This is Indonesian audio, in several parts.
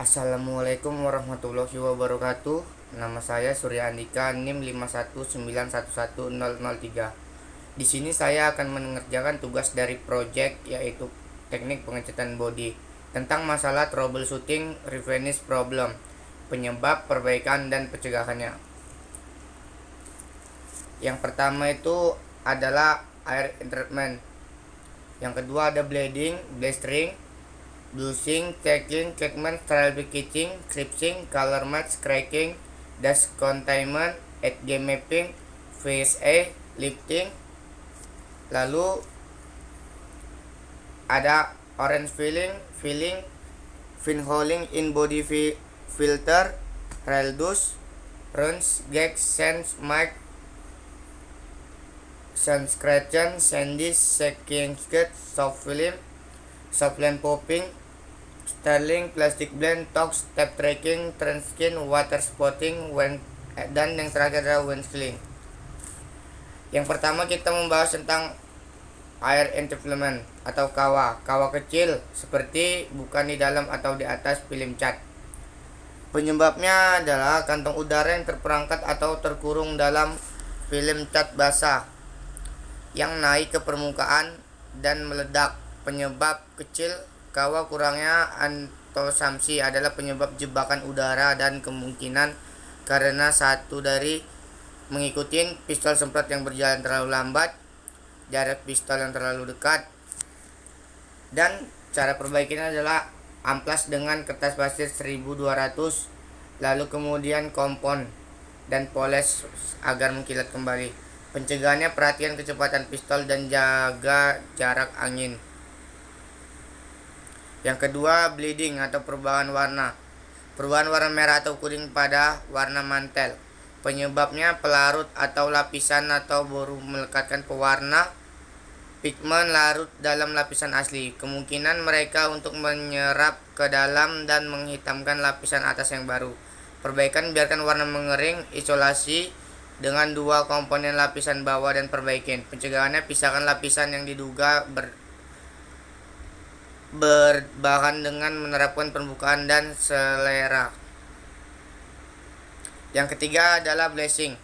Assalamualaikum warahmatullahi wabarakatuh. Nama saya Surya Andika, NIM 519110003. Di sini saya akan mengerjakan tugas dari project yaitu teknik pengecatan bodi tentang masalah troubleshooting reference problem, penyebab, perbaikan dan pencegahannya. Yang pertama itu adalah air entrapment. Yang kedua ada bleeding, blistering, blushing, checking, checkment, trial catching, crisping, color match, cracking, dust containment, edge mapping, VSA, lifting. Lalu ada orange filling, pinholing in body filter, rail dust, runs, gags, sense, mic, sun scratching, sandy, shaking skate, soft film, soft line popping, sterling, plastic blend, tox, tap tracking, transkin, water spotting, dan yang terakhir adalah wind sealing. Yang pertama kita membahas tentang air entanglement atau kawa kecil seperti bukan di dalam atau di atas film cat. Penyebabnya adalah kantong udara yang terperangkap atau terkurung dalam film cat basah yang naik ke permukaan dan meledak. Penyebab kecil kawa kurangnya antosamsi adalah penyebab jebakan udara dan kemungkinan karena satu dari mengikuti pistol semprot yang berjalan terlalu lambat, jarak pistol yang terlalu dekat, dan cara perbaikinya adalah amplas dengan kertas pasir 1200, lalu kemudian kompon dan poles agar mengkilat kembali. Pencegahannya perhatikan kecepatan pistol dan jaga jarak angin. Yang kedua, bleeding atau perubahan warna. Perubahan warna merah atau kuning pada warna mantel. Penyebabnya pelarut atau lapisan atau baru melekatkan pewarna pigmen larut dalam lapisan asli. Kemungkinan mereka untuk menyerap ke dalam dan menghitamkan lapisan atas yang baru. Perbaikan biarkan warna mengering, isolasi dengan dua komponen lapisan bawah dan perbaikin. Pencegahannya pisahkan lapisan yang diduga berbahan dengan menerapkan pembukaan dan selera. Yang ketiga adalah blessing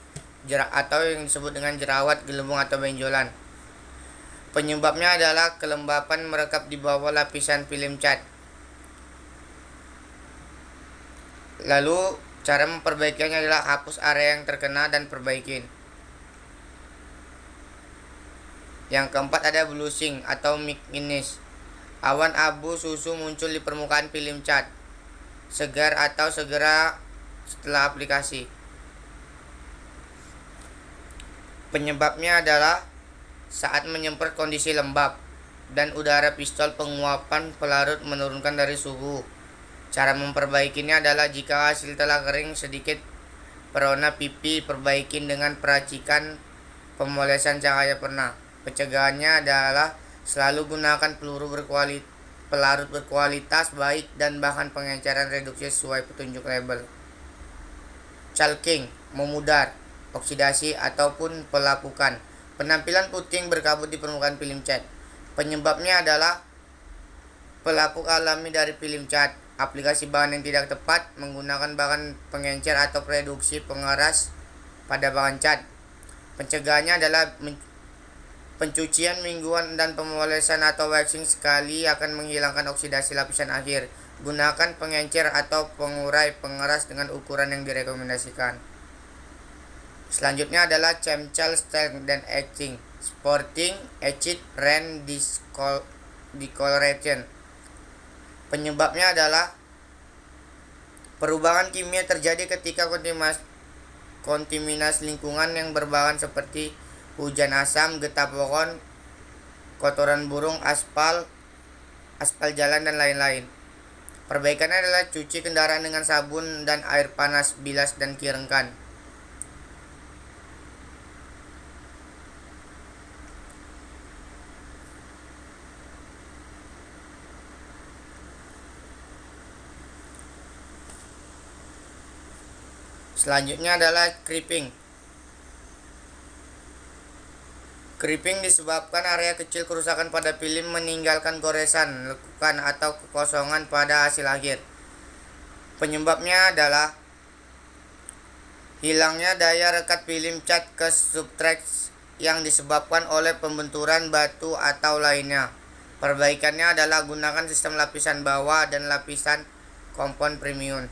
atau yang disebut dengan jerawat, gelembung atau benjolan. Penyebabnya adalah kelembapan merekap di bawah lapisan film cat. Lalu cara memperbaikinya adalah hapus area yang terkena dan perbaikin. Yang keempat ada blushing atau mixing. Awan abu susu muncul di permukaan film cat, segar atau segera setelah aplikasi. Penyebabnya adalah saat menyemprot kondisi lembab dan udara pistol penguapan pelarut menurunkan dari suhu. Cara memperbaikinya adalah jika hasil telah kering sedikit berwarna pipi, perbaikin dengan peracikan pemolesan cahaya pernah. Pencegahannya adalah selalu gunakan pelarut berkualitas baik dan bahan pengenceran reduksi sesuai petunjuk label. Chalking, memudar, oksidasi ataupun pelapukan. Penampilan puting berkabut di permukaan film cat. Penyebabnya adalah pelapuk alami dari film cat, aplikasi bahan yang tidak tepat, menggunakan bahan pengencer atau reduksi pengeras pada bahan cat. Pencegahannya adalah pencucian mingguan dan pemolesan atau waxing sekali akan menghilangkan oksidasi lapisan akhir. Gunakan pengencer atau pengurai pengeras dengan ukuran yang direkomendasikan. Selanjutnya adalah chemical strength dan etching, sporting, etched, rain discoloration. Penyebabnya adalah perubahan kimia terjadi ketika kontaminasi lingkungan yang berbahan seperti hujan asam, getah pohon, kotoran burung, aspal jalan dan lain-lain. Perbaikannya adalah cuci kendaraan dengan sabun dan air panas, bilas dan keringkan. Selanjutnya adalah creeping. Creeping disebabkan area kecil kerusakan pada film meninggalkan goresan, lekukan atau kekosongan pada hasil akhir. Penyebabnya adalah hilangnya daya rekat film cat ke substrate yang disebabkan oleh pembenturan batu atau lainnya. Perbaikannya adalah gunakan sistem lapisan bawah dan lapisan kompon premium.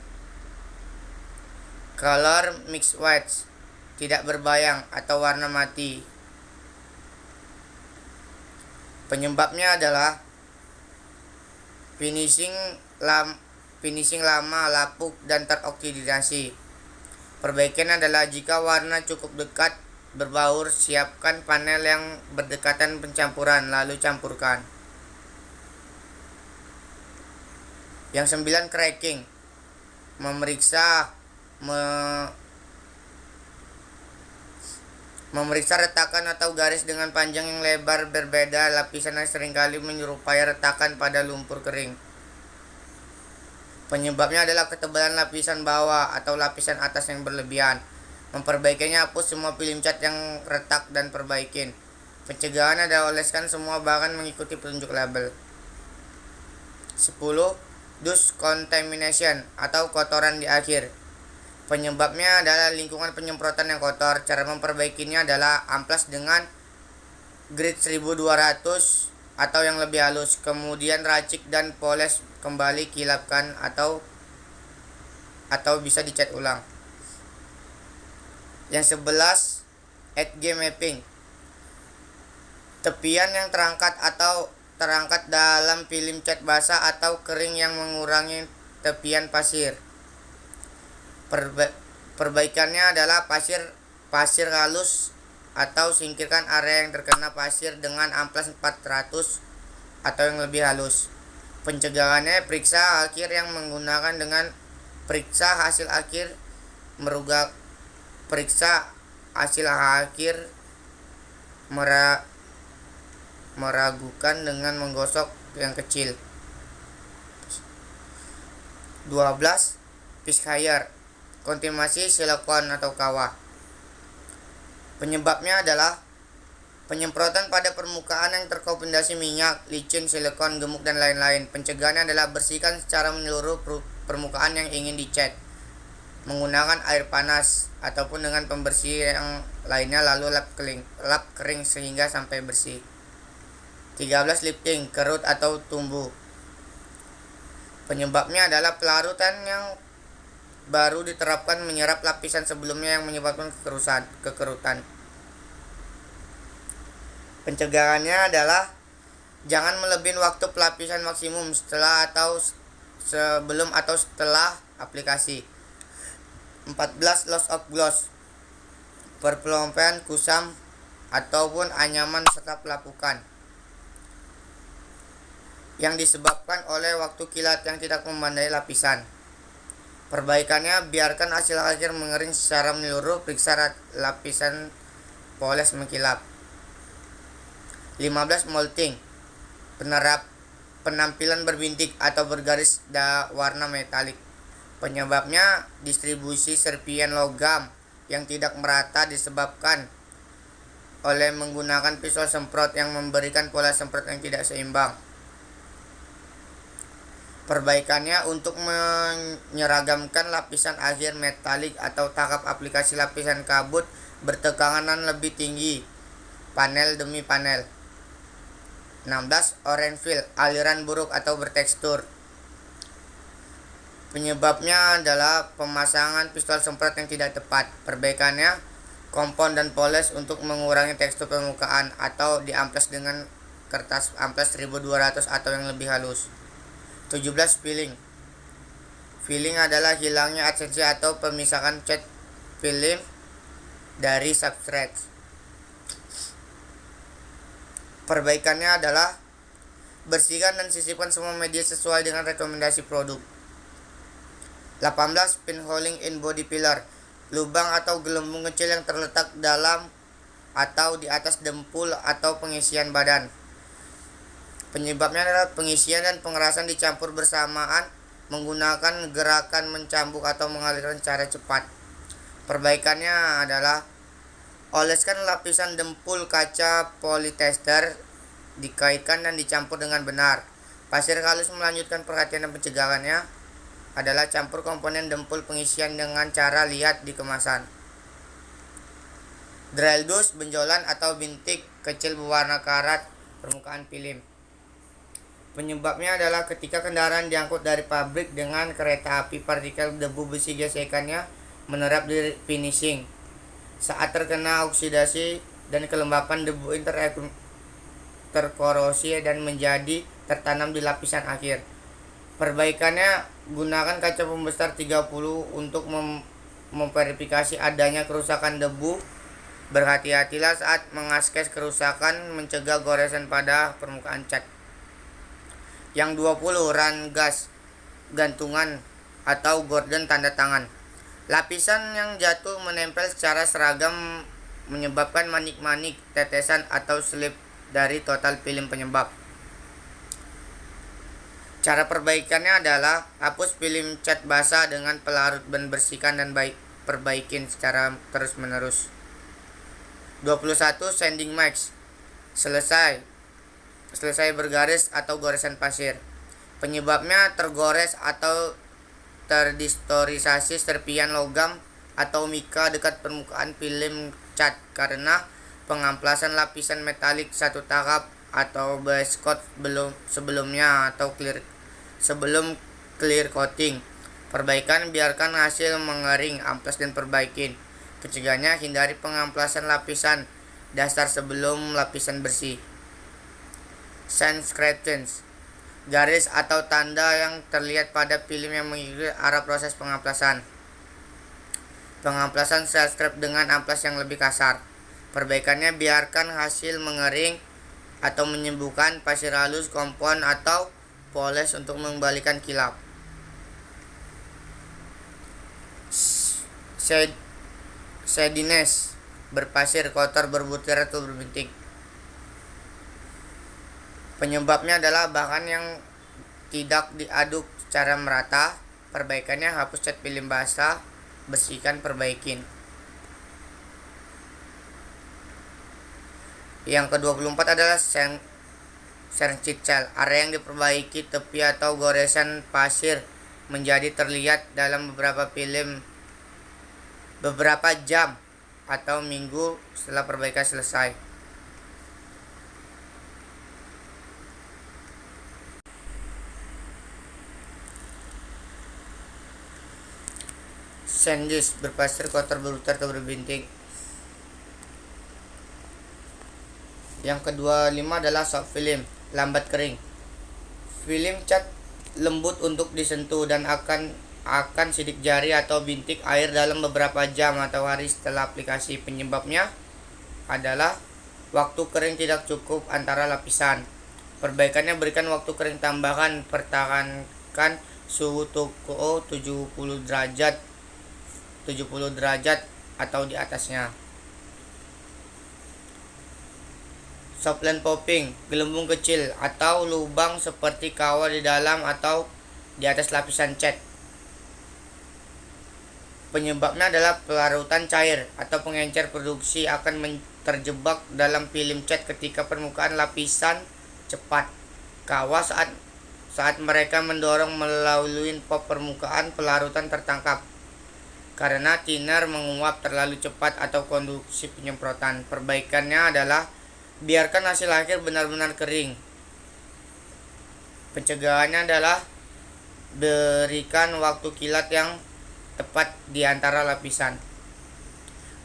Color mix whites, tidak berbayang atau warna mati. Penyebabnya adalah finishing lama, lapuk, dan teroksidasi. Perbaikan adalah jika warna cukup dekat berbaur, siapkan panel yang berdekatan pencampuran, lalu campurkan. Yang 9, cracking. Memeriksa retakan atau garis dengan panjang yang lebar berbeda. Lapisan yang seringkali menyerupai retakan pada lumpur kering. Penyebabnya adalah ketebalan lapisan bawah atau lapisan atas yang berlebihan. Memperbaikinya, hapus semua film cat yang retak dan perbaikin. Pencegahan adalah oleskan semua bahan mengikuti petunjuk label. 10. Dust contamination atau kotoran di akhir. Penyebabnya adalah lingkungan penyemprotan yang kotor. Cara memperbaikinya adalah amplas dengan grit 1200 atau yang lebih halus, kemudian racik dan poles kembali, kilapkan atau bisa dicat ulang. Yang 11, edge mapping. Tepian yang terangkat dalam film cat basah atau kering yang mengurangi tepian pasir. Perbaikannya adalah pasir halus atau singkirkan area yang terkena pasir dengan amplas 400 atau yang lebih halus. Pencegahannya, periksa akhir yang menggunakan dengan periksa hasil akhir meragukan dengan menggosok yang kecil. 12. Fish hair, kontaminasi silikon atau kawah. Penyebabnya adalah penyemprotan pada permukaan yang terkontaminasi minyak, licin, silikon, gemuk, dan lain-lain. Pencegahannya adalah bersihkan secara menyeluruh permukaan yang ingin dicat menggunakan air panas ataupun dengan pembersih yang lainnya, lalu lap kering sehingga sampai bersih. 13. Lifting, kerut atau tumbuh. Penyebabnya adalah pelarutan yang baru diterapkan menyerap lapisan sebelumnya yang menyebabkan kekerutan. Pencegahannya adalah jangan melebihi waktu pelapisan maksimum sebelum atau setelah aplikasi. 14. Loss of gloss, perpelompean kusam ataupun anyaman serta pelapukan yang disebabkan oleh waktu kilat yang tidak memandai lapisan. Perbaikannya, biarkan hasil akhir mengering secara menyeluruh, periksa lapisan poles mengkilap. 15. Molting, penampilan berbintik atau bergaris warna metalik. Penyebabnya, distribusi serpian logam yang tidak merata disebabkan oleh menggunakan pistol semprot yang memberikan pola semprot yang tidak seimbang. Perbaikannya, untuk menyeragamkan lapisan akhir metalik atau tahap aplikasi lapisan kabut bertekanan lebih tinggi, panel demi panel. 16. Orange fill, aliran buruk atau bertekstur. Penyebabnya adalah pemasangan pistol semprot yang tidak tepat. Perbaikannya, kompon dan poles untuk mengurangi tekstur permukaan atau diamplas dengan kertas amplas 1200 atau yang lebih halus. 17. Filling. Filling adalah hilangnya adsensi atau pemisahan cat film dari substrate. Perbaikannya adalah bersihkan dan sisipkan semua media sesuai dengan rekomendasi produk. 18. Pinholing in body pillar, lubang atau gelembung kecil yang terletak dalam atau di atas dempul atau pengisian badan. Penyebabnya adalah pengisian dan pengerasan dicampur bersamaan menggunakan gerakan mencambuk atau mengalirkan secara cepat. Perbaikannya adalah oleskan lapisan dempul kaca polyester, dikaitkan dan dicampur dengan benar. Pasir halus melanjutkan perhatian dan pencegahannya adalah campur komponen dempul pengisian dengan cara lihat di kemasan. Drill dust, benjolan atau bintik kecil berwarna karat permukaan film. Penyebabnya adalah ketika kendaraan diangkut dari pabrik dengan kereta api, partikel debu besi gesekannya menerap di finishing. Saat terkena oksidasi dan kelembapan, debu ini terkorosi dan menjadi tertanam di lapisan akhir. Perbaikannya, gunakan kaca pembesar 30 untuk memverifikasi adanya kerusakan debu. Berhati-hatilah saat mengaskes kerusakan, mencegah goresan pada permukaan cat. Yang 20, run gas gantungan atau gorden tanda tangan. Lapisan yang jatuh menempel secara seragam menyebabkan manik-manik, tetesan atau slip dari total film penyebab. Cara perbaikannya adalah hapus film cat basah dengan pelarut dan bersihkan dan perbaikin secara terus-menerus. 21, sanding max. Selesai bergaris atau goresan pasir. Penyebabnya tergores atau terdistorsi serpian logam atau mika dekat permukaan film cat karena pengamplasan lapisan metalik satu tahap atau base coat sebelumnya atau sebelum clear coating. Perbaikan, biarkan hasil mengering, amplas dan perbaikin. Pencegahannya, hindari pengamplasan lapisan dasar sebelum lapisan bersih. Sand scratches, garis atau tanda yang terlihat pada film yang mengikuti arah proses pengamplasan. Pengamplasan sand scrape dengan amplas yang lebih kasar. Perbaikannya, biarkan hasil mengering atau menyembuhkan pasir halus, kompon atau poles untuk mengembalikan kilap. Shadiness, berpasir, kotor, berbutir atau berbintik. Penyebabnya adalah bahan yang tidak diaduk secara merata. Perbaikannya, hapus cat film basah, bersihkan, perbaikin. Yang ke-24 adalah Sercicel, area yang diperbaiki tepi atau goresan pasir menjadi terlihat dalam beberapa jam atau minggu setelah perbaikan selesai. Sandis, berpasir, kotor, berlutar atau berbintik. Yang ke-25 adalah soft film, lambat kering. Film cat lembut untuk disentuh dan akan sidik jari atau bintik air dalam beberapa jam atau hari setelah aplikasi. Penyebabnya adalah waktu kering tidak cukup antara lapisan. Perbaikannya, berikan waktu kering tambahan, pertahankan suhu toko 70 derajat atau di atasnya. Softland popping, gelembung kecil atau lubang seperti kawah di dalam atau di atas lapisan cat. Penyebabnya adalah pelarutan cair atau pengencer produksi akan terjebak dalam film cat ketika permukaan lapisan cepat kawah saat mereka mendorong melalui pop permukaan, pelarutan tertangkap karena thinner menguap terlalu cepat atau konduksi penyemprotan. Perbaikannya adalah biarkan hasil akhir benar-benar kering. Pencegahannya adalah berikan waktu kilat yang tepat di antara lapisan.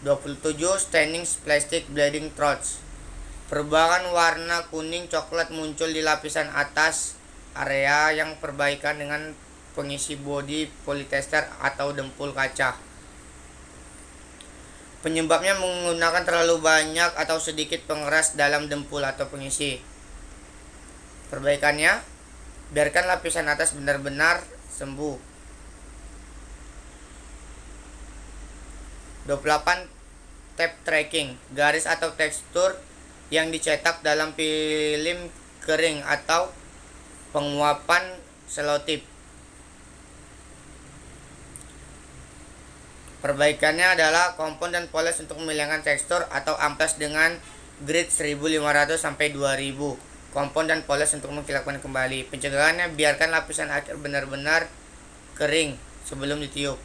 27, staining plastic bleeding troughs. Perubahan warna kuning coklat muncul di lapisan atas area yang perbaikan dengan pengisi bodi polyester atau dempul kaca. Penyebabnya menggunakan terlalu banyak atau sedikit pengeras dalam dempul atau pengisi. Perbaikannya, biarkan lapisan atas benar-benar sembuh. 28, tape tracking, garis atau tekstur yang dicetak dalam film kering atau penguapan selotip. Perbaikannya adalah kompon dan poles untuk menghilangkan tekstur atau amplas dengan grit 1500 sampai 2000. Kompon dan poles untuk menghilangkan kembali. Pencegahannya, biarkan lapisan akhir benar-benar kering sebelum ditiup.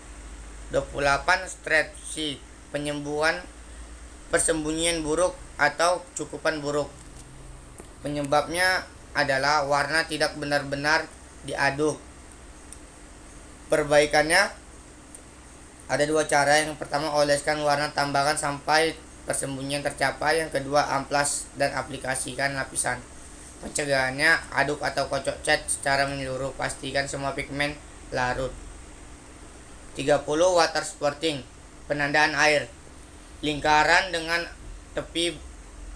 28. Strepsi, persembunyian buruk atau cukupan buruk. Penyebabnya adalah warna tidak benar-benar diaduk. Perbaikannya ada dua cara. Yang pertama, oleskan warna tambahan sampai persembunyian tercapai. Yang kedua, amplas dan aplikasikan lapisan. Pencegahannya, aduk atau kocok cat secara menyeluruh. Pastikan semua pigmen larut. 30. Water spotting, penandaan air. Lingkaran dengan tepi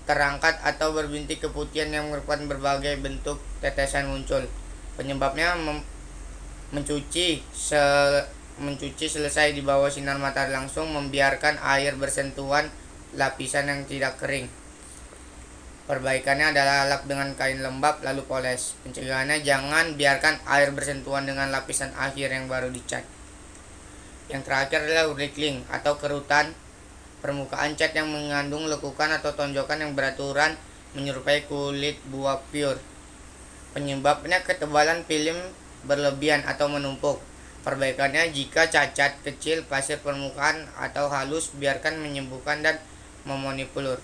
terangkat atau berbintik keputihan yang merupakan berbagai bentuk tetesan muncul. Penyebabnya mencuci selesai di bawah sinar matahari langsung, membiarkan air bersentuhan lapisan yang tidak kering. Perbaikannya adalah lap dengan kain lembab lalu poles. Pencegahannya, jangan biarkan air bersentuhan dengan lapisan akhir yang baru dicat. Yang terakhir adalah wrinkling atau kerutan, permukaan cat yang mengandung lekukan atau tonjokan yang beraturan menyerupai kulit buah pure. Penyebabnya ketebalan film berlebihan atau menumpuk. Perbaikannya, jika cacat kecil, pasir permukaan atau halus, biarkan menyembuhkan dan memanipulur.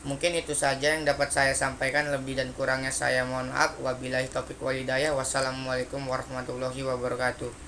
Mungkin itu saja yang dapat saya sampaikan. Lebih dan kurangnya saya mohon maaf. Wabillahi taufiq wal hidayah. Wassalamualaikum warahmatullahi wabarakatuh.